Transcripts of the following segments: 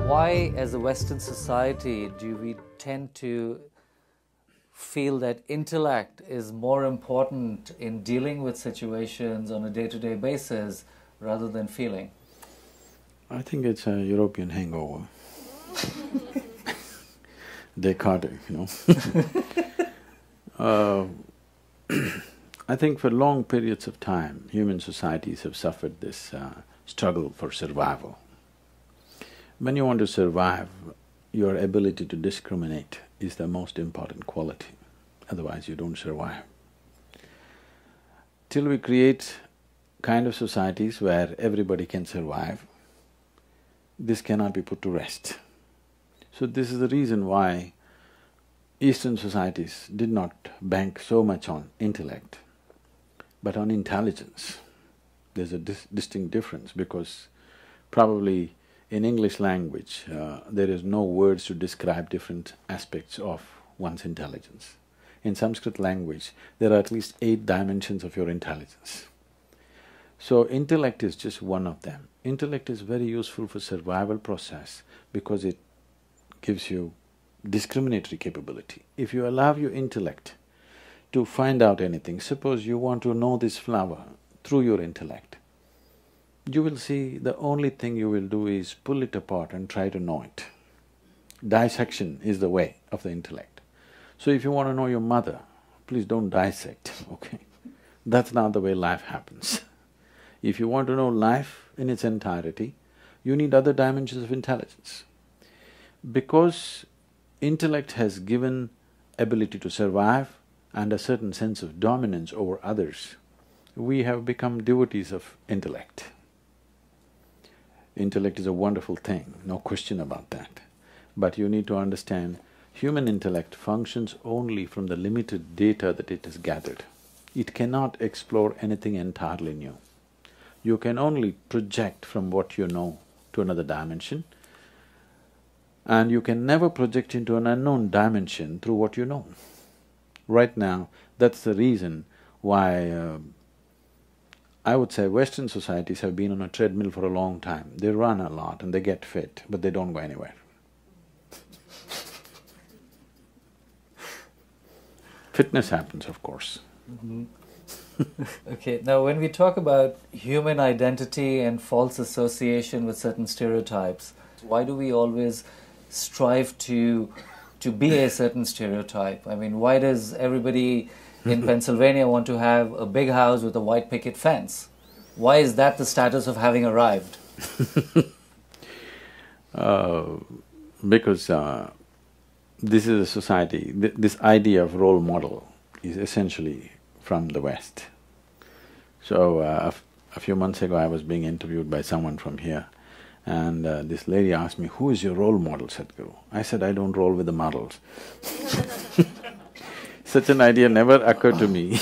Why, as a Western society, do we tend to feel that intellect is more important in dealing with situations on a day-to-day basis rather than feeling? I think it's a European hangover. Descartes, I think for long periods of time, human societies have suffered this struggle for survival. When you want to survive, your ability to discriminate is the most important quality, otherwise you don't survive. Till we create kind of societies where everybody can survive, this cannot be put to rest. So this is the reason why Eastern societies did not bank so much on intellect, but on intelligence. There's a distinct difference because probably in English language, there is no words to describe different aspects of one's intelligence. In Sanskrit language, there are at least 8 dimensions of your intelligence. So intellect is just one of them. Intellect is very useful for survival process because it gives you discriminatory capability. If you allow your intellect to find out anything, suppose you want to know this flower through your intellect, you will see the only thing you will do is pull it apart and try to know it. Dissection is the way of the intellect. So if you want to know your mother, please don't dissect, okay? That's not the way life happens. If you want to know life in its entirety, you need other dimensions of intelligence. Because intellect has given ability to survive and a certain sense of dominance over others, we have become devotees of intellect. Intellect is a wonderful thing, no question about that. But you need to understand, human intellect functions only from the limited data that it has gathered. It cannot explore anything entirely new. You can only project from what you know to another dimension, and you can never project into an unknown dimension through what you know. Right now, that's the reason why I would say Western societies have been on a treadmill for a long time. They run a lot and they get fit, but they don't go anywhere. Fitness happens, of course. Okay, now when we talk about human identity and false association with certain stereotypes, why do we always strive to be a certain stereotype? I mean, why does everybody in Pennsylvania want to have a big house with a white picket fence? Why is that the status of having arrived? Because this is a society, this idea of role model is essentially from the West. So, a few months ago I was being interviewed by someone from here, and this lady asked me, "Who is your role model, Sadhguru?" I said, "I don't roll with the models." Such an idea never occurred to me.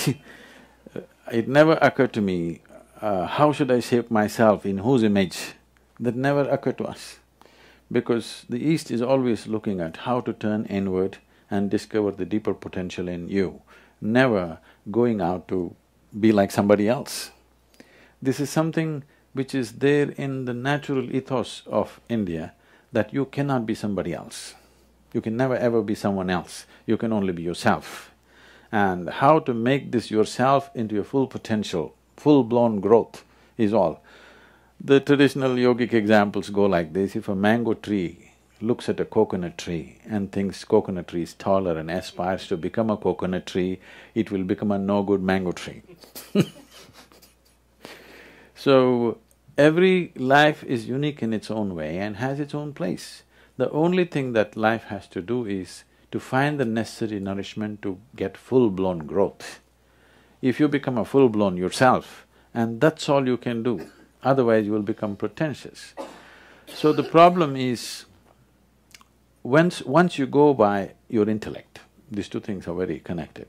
It never occurred to me, how should I shape myself, in whose image? That never occurred to us. Because the East is always looking at how to turn inward and discover the deeper potential in you, never going out to be like somebody else. This is something which is there in the natural ethos of India, that you cannot be somebody else. You can never ever be someone else, you can only be yourself. And how to make this yourself into your full potential, full-blown growth is all. The traditional yogic examples go like this: if a mango tree looks at a coconut tree and thinks coconut tree is taller and aspires to become a coconut tree, it will become a no-good mango tree. So, every life is unique in its own way and has its own place. The only thing that life has to do is to find the necessary nourishment to get full-blown growth. If you become a full-blown yourself, and that's all you can do, otherwise you will become pretentious. So the problem is, once you go by your intellect, these two things are very connected.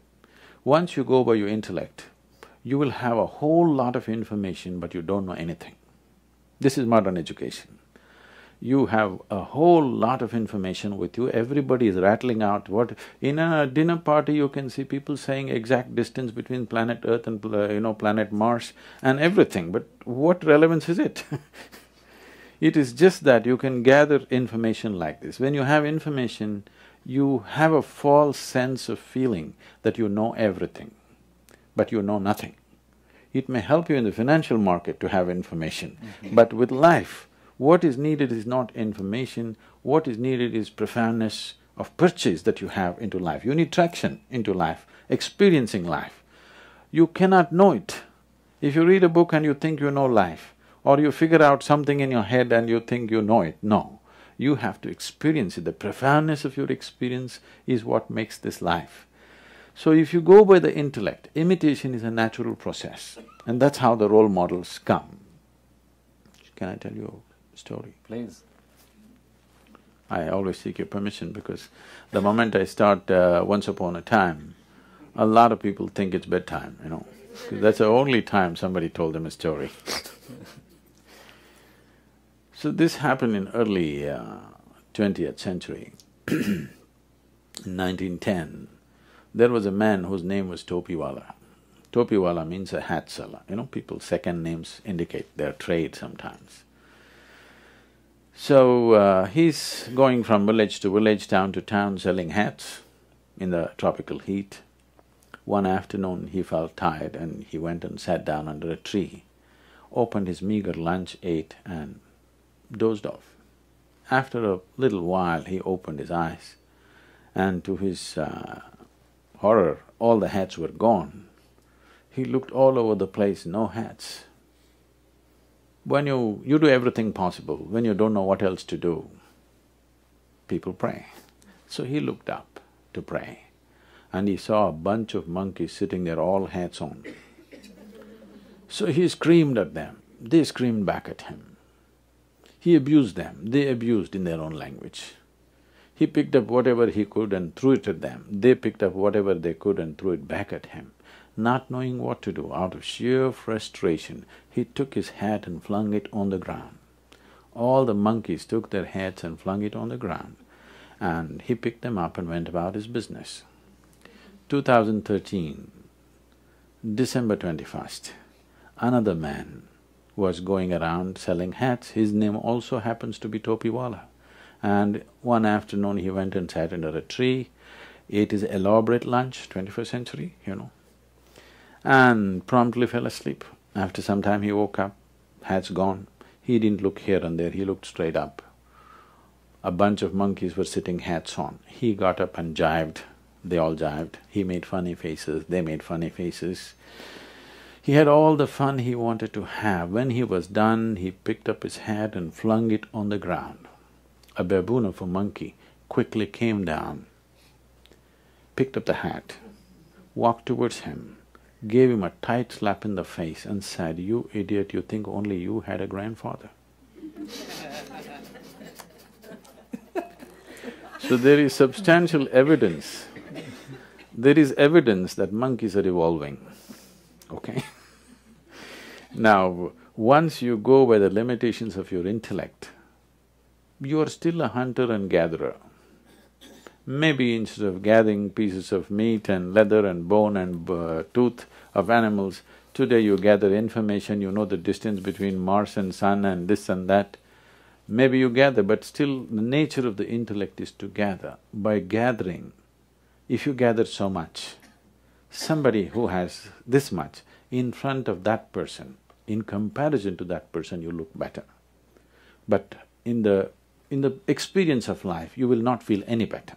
Once you go by your intellect, you will have a whole lot of information but you don't know anything. This is modern education. You have a whole lot of information with you, everybody is rattling out what… In a dinner party you can see people saying exact distance between planet Earth and planet Mars and everything, but what relevance is it? It is just that you can gather information like this. When you have information, you have a false sense of feeling that you know everything, but you know nothing. It may help you in the financial market to have information, but with life, what is needed is not information, what is needed is profoundness of purchase that you have into life. You need traction into life, experiencing life. You cannot know it. If you read a book and you think you know life, or you figure out something in your head and you think you know it, no. You have to experience it. The profoundness of your experience is what makes this life. So if you go by the intellect, imitation is a natural process, and that's how the role models come. Can I tell you a story? Please. I always seek your permission because the moment I start once upon a time, a lot of people think it's bedtime, you know. That's the only time somebody told them a story. So this happened in early 20th century. In 1910, there was a man whose name was Topiwala. Topiwala means a hat seller, you know, people's second names indicate their trade sometimes. So, he's going from village to village, town to town, selling hats in the tropical heat. One afternoon, he felt tired and he went and sat down under a tree, opened his meager lunch, ate and dozed off. After a little while, he opened his eyes and to his horror, all the hats were gone. He looked all over the place, no hats. When you do everything possible, when you don't know what else to do, people pray. So he looked up to pray and he saw a bunch of monkeys sitting there, all hats on. So he screamed at them, they screamed back at him. He abused them, they abused in their own language. He picked up whatever he could and threw it at them, they picked up whatever they could and threw it back at him. Not knowing what to do, out of sheer frustration, he took his hat and flung it on the ground. All the monkeys took their hats and flung it on the ground, and he picked them up and went about his business. 2013, December 21st, another man was going around selling hats. His name also happens to be Topiwala. And one afternoon he went and sat under a tree, ate his elaborate lunch, 21st century, you know, and promptly fell asleep. After some time he woke up, hats gone. He didn't look here and there, he looked straight up. A bunch of monkeys were sitting hats on. He got up and jived, they all jived. He made funny faces, they made funny faces. He had all the fun he wanted to have. When he was done, he picked up his hat and flung it on the ground. A baboon of a monkey quickly came down, picked up the hat, walked towards him, gave him a tight slap in the face and said, "You idiot, you think only you had a grandfather." So there is substantial evidence, there is evidence that monkeys are evolving, okay? Now, once you go by the limitations of your intellect, you are still a hunter and gatherer. Maybe instead of gathering pieces of meat and leather and bone and tooth of animals, today you gather information, you know the distance between Mars and Sun and this and that. Maybe you gather, but still the nature of the intellect is to gather. By gathering, if you gather so much, somebody who has this much, in front of that person, in comparison to that person, you look better. But in the experience of life, you will not feel any better.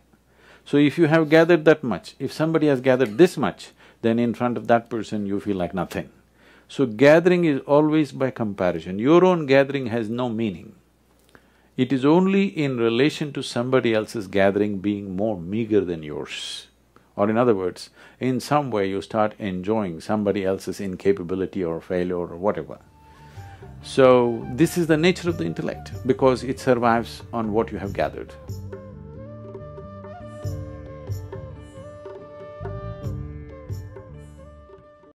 So if you have gathered that much, if somebody has gathered this much, then in front of that person you feel like nothing. So gathering is always by comparison. Your own gathering has no meaning. It is only in relation to somebody else's gathering being more meager than yours. Or in other words, in some way you start enjoying somebody else's incapability or failure or whatever. So, this is the nature of the intellect, because it survives on what you have gathered.